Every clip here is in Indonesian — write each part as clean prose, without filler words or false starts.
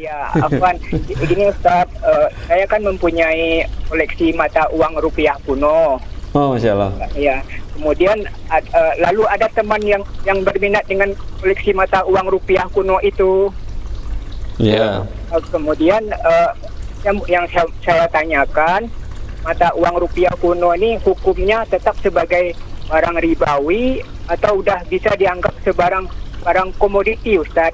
Iya, Afwan. Gini Ustaz, saya kan mempunyai koleksi mata uang rupiah kuno. Oh, Masya Allah. Ya, kemudian lalu ada teman yang berminat dengan koleksi mata uang rupiah kuno itu. Iya. Kemudian yang saya tanyakan, mata uang rupiah kuno ini hukumnya tetap sebagai barang ribawi atau udah bisa dianggap sebarang barang komoditi, Ustaz?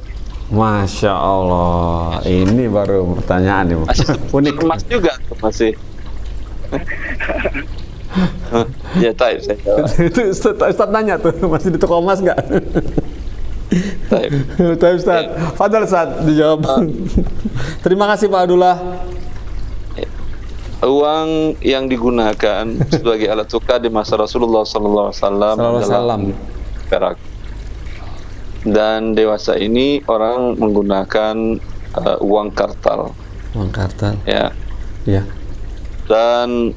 Masya Allah, ini baru pertanyaan nih. Unik emas juga masih. Ya, taib saya jawab. Itu Ustaz nanya tuh, masih di toko emas nggak? Taib. Taib Ustaz. Fadal Ustaz dijawab. Terima kasih Pak Abdullah. Uang yang digunakan sebagai alat tukar di masa Rasulullah sallallahu alaihi wasallam adalah perak. Dan dewasa ini orang menggunakan uang kartal. Uang kartal. Ya. Iya. Dan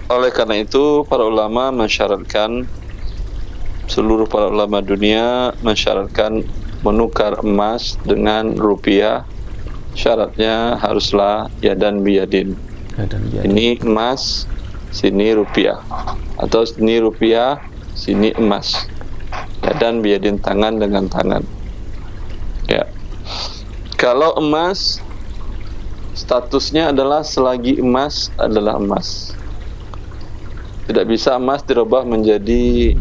oleh karena itu para ulama mensyaratkan, seluruh para ulama dunia mensyaratkan menukar emas dengan rupiah. Syaratnya haruslah yadan biyadin. Ini emas, sini rupiah, atau sini rupiah, sini emas. Yadan biyadin, tangan dengan tangan. Ya. Kalau emas, statusnya adalah selagi emas adalah emas. Tidak bisa emas dirubah menjadi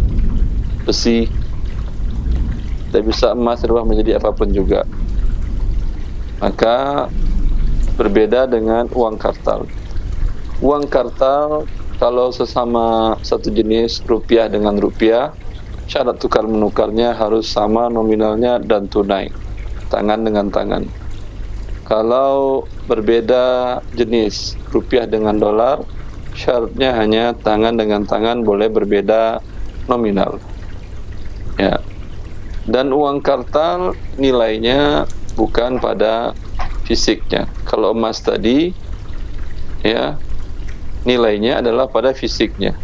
besi. Tidak bisa emas dirubah menjadi apapun juga. Maka berbeda dengan uang kartal. Uang kartal kalau sesama satu jenis rupiah dengan rupiah, syarat tukar menukarnya harus sama nominalnya dan tunai, tangan dengan tangan. Kalau berbeda jenis rupiah dengan dolar, syaratnya hanya tangan dengan tangan, boleh berbeda nominal. Ya. Dan uang kartal nilainya bukan pada fisiknya. Kalau emas tadi, ya, nilainya adalah pada fisiknya.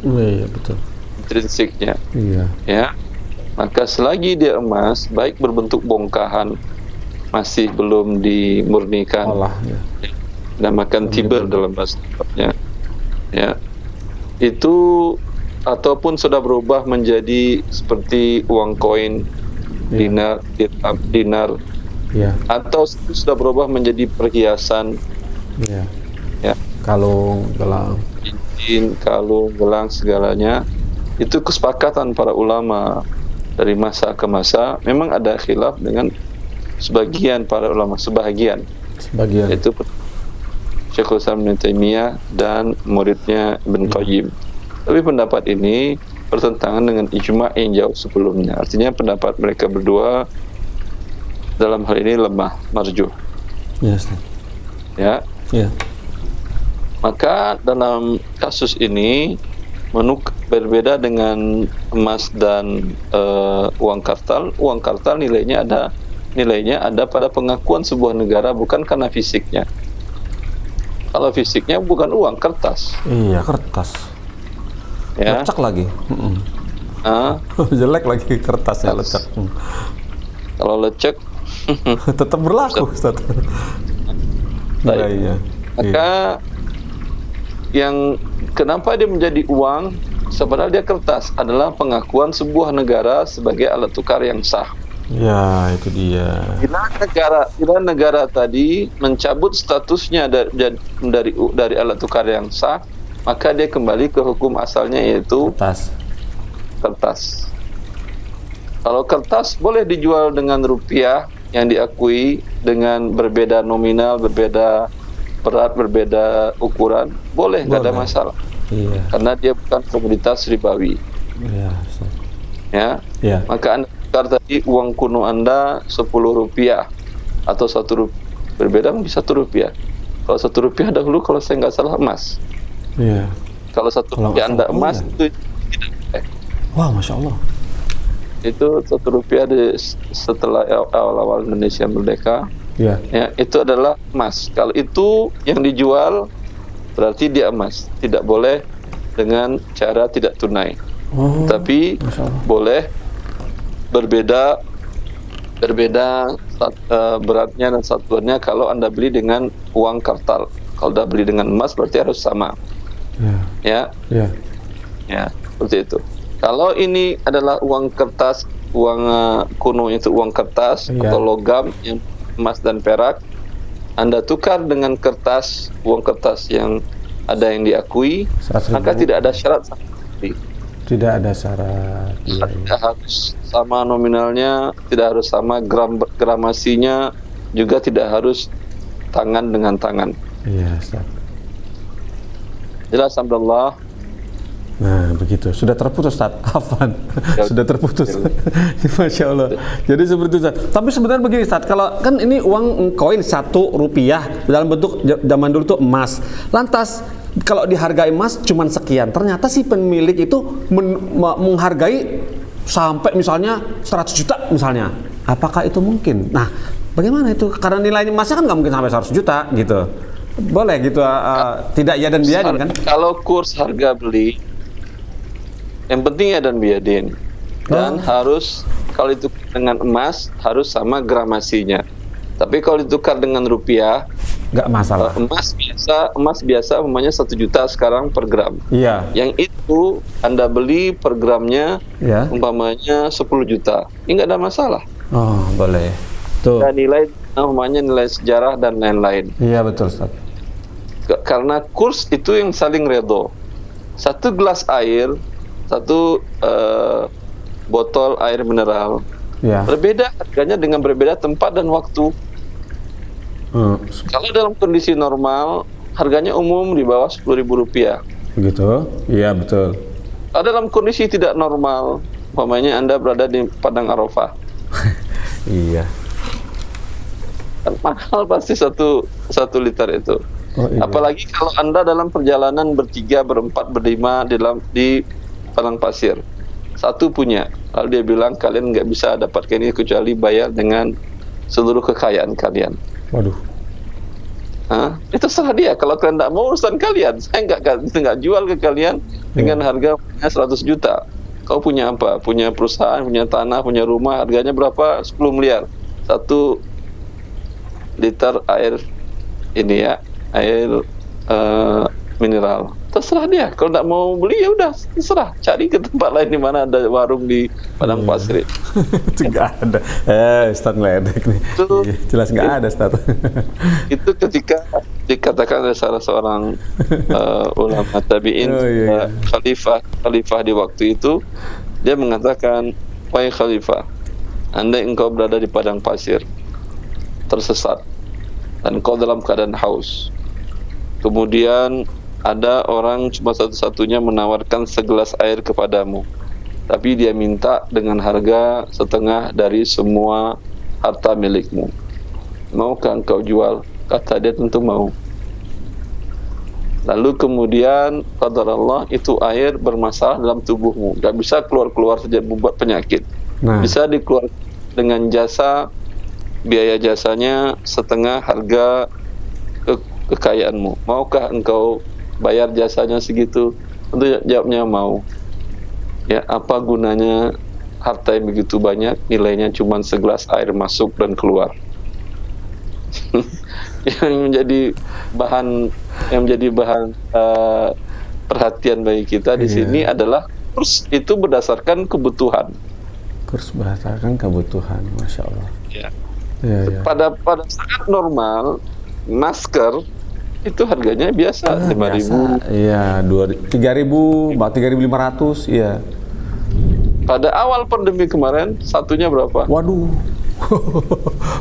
Iya, betul. Intrinsiknya. Iya. Ya. Maka selagi dia emas, baik berbentuk bongkahan, masih belum dimurnikan, ya. Namakan tiber dalam bahasa Arabnya. Ya. Itu ataupun sudah berubah menjadi seperti uang koin, dinar, dinar. Ya. Atau sudah berubah menjadi perhiasan. Ya. Ya. Kalung, gelang, cincin, kalung, gelang, segalanya. Itu kesepakatan para ulama dari masa ke masa. Memang ada khilaf dengan sebagian para ulama, sebagian. Yaitu Syekhul Islam Ibnu Taimiyah dan muridnya Ibn Qayyim. Tapi pendapat ini bertentangan dengan ijma' yang jauh sebelumnya. Artinya pendapat mereka berdua dalam hal ini lemah, marjuh. Yes. Ya. Ya. Maka dalam kasus ini berbeda dengan emas dan uang kartal. Uang kartal nilainya ada pada pengakuan sebuah negara, bukan karena fisiknya. Kalau fisiknya bukan uang, kertas. Iya, kertas. Ya. Lecek lagi. Jelek lagi kertasnya, lecek. Kalau lecek tetap berlaku, Ustaz. Iya. Maka yang kenapa dia menjadi uang, sebenarnya dia kertas, adalah pengakuan sebuah negara sebagai alat tukar yang sah. Ya, itu dia. Bila negara tadi mencabut statusnya dari alat tukar yang sah, maka dia kembali ke hukum asalnya, yaitu kertas. Kalau kertas boleh dijual dengan rupiah yang diakui dengan berbeda nominal, berbeda berat, berbeda ukuran, boleh, nggak ada masalah. Iya. Karena dia bukan komoditas ribawi. Iya. Ya. Maka Anda tukar tadi uang kuno Anda 10 rupiah atau 1 rupiah, berbeda mungkin 1 rupiah. Kalau 1 rupiah dahulu, kalau saya nggak salah, emas. Iya. Kalau 1 rupiah Anda emas, itu tidak boleh. Wah, Masya Allah. Itu 1 rupiah setelah awal-awal Indonesia merdeka. Ya. Ya, itu adalah emas. Kalau itu yang dijual, berarti dia emas. Tidak boleh dengan cara tidak tunai. Tapi boleh berbeda beratnya dan satuannya kalau Anda beli dengan uang kartal. Kalau Anda beli dengan emas berarti harus sama. Ya. Ya, seperti itu. Kalau ini adalah uang kertas, uang kuno itu uang kertas atau logam yang emas dan perak, Anda tukar dengan kertas, uang kertas yang ada yang diakui, maka tidak ada syarat sama sekali. Tidak ada syarat. Tidak harus sama nominalnya, tidak harus sama gramasinya, juga tidak harus tangan dengan tangan. Iya, Ustaz. Jelas, alhamdulillah. Nah, begitu. Sudah terputus, Ustaz. Afwan. Sudah terputus. Masya Allah. Jadi seperti itu, Ustaz. Tapi sebenarnya begini, Ustaz. Kalau kan ini uang koin 1 rupiah dalam bentuk zaman dulu itu emas. Lantas kalau dihargai emas cuma sekian. Ternyata si pemilik itu menghargai sampai misalnya 100 juta misalnya. Apakah itu mungkin? Nah, bagaimana itu? Karena nilainya emasnya kan nggak mungkin sampai 100 juta gitu. Boleh gitu, tidak ya dan biadin kan? Kalau kurs harga beli, yang penting ya dan biadin. Dan harus, kalau itu dengan emas, harus sama gramasinya. Tapi kalau ditukar dengan rupiah, nggak masalah. Emas biasa umpamanya 1 juta sekarang per gram. Iya. Yang itu Anda beli per gramnya umpamanya 10 juta. Ini nggak ada masalah. Oh, boleh. Tuh. Dan nilai umpamanya nilai sejarah dan lain-lain. Iya, betul, Ustaz. Karena kurs itu yang saling redo. 1 gelas air, 1 botol air mineral, berbeda harganya dengan berbeda tempat dan waktu. Kalau dalam kondisi normal, harganya umum di bawah Rp10.000. Begitu? Iya, betul. Kalau dalam kondisi tidak normal, umpamanya Anda berada di Padang Arafah. Iya. Mahal pasti satu liter itu. Oh, iya. Apalagi kalau Anda dalam perjalanan bertiga, berempat, berlima di padang pasir. Satu punya, lalu dia bilang kalian nggak bisa dapatkan ini kecuali bayar dengan seluruh kekayaan kalian. Waduh. Itu serah dia. Kalau kalian tidak mau, urusan kalian. Saya nggak jual ke kalian dengan harga 100 juta. Kau punya apa? Punya perusahaan, punya tanah, punya rumah. Harganya berapa? 10 miliar. 1 liter air ini ya, air mineral. Terserah dia. Kalau tidak mau beli ya udah, terserah. Cari ke tempat lain di mana ada warung di padang pasir. Itu nggak ada. Ustaz ngeledek nih. Jelas nggak ada, Ustaz. Itu ketika dikatakan oleh salah seorang ulama tabi'in, khalifah di waktu itu, dia mengatakan, wahai khalifah, andai engkau berada di padang pasir, tersesat, dan engkau dalam keadaan haus, kemudian ada orang cuma satu-satunya menawarkan segelas air kepadamu, tapi dia minta dengan harga setengah dari semua harta milikmu. Maukah engkau jual? Kata dia tentu mau. Lalu kemudian qadar Allah, itu air bermasalah dalam tubuhmu, gak bisa keluar-keluar saja, membuat penyakit. Bisa dikeluarkan dengan jasa, biaya jasanya setengah harga kekayaanmu. Maukah engkau bayar jasanya segitu? Tentu jawabnya mau. Ya, apa gunanya harta yang begitu banyak, nilainya cuma segelas air masuk dan keluar. Yang menjadi bahan perhatian bagi kita di sini adalah kurs itu berdasarkan kebutuhan. Kurs berdasarkan kebutuhan, Masya Allah. Ya. Pada saat normal, masker itu harganya biasa 5.000. Iya, 3.000, 3.500, iya. Pada awal pandemi kemarin, satunya berapa? Waduh.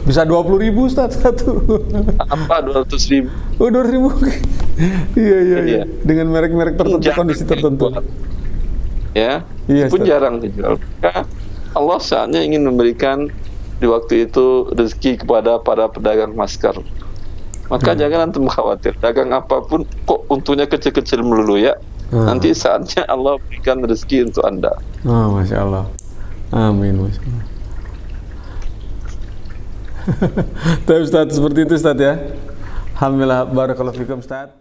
Bisa 20.000, Ustaz, satu. Apa 200.000? Oh, 200.000. Iya. Dengan merek-merek tertentu, kondisi tertentu. Ya, iya, pun jarang dijual. Maka Allah saatnya ingin memberikan di waktu itu rezeki kepada para pedagang masker. Maka jangan antum khawatir, dagang apapun kok untungnya kecil-kecil melulu ya. Nanti saatnya Allah berikan rezeki untuk Anda. Masya Allah. Amin, Masya Allah. Tapi Ustaz, seperti itu Ustaz ya. Alhamdulillah, barakallahu fikum Ustaz.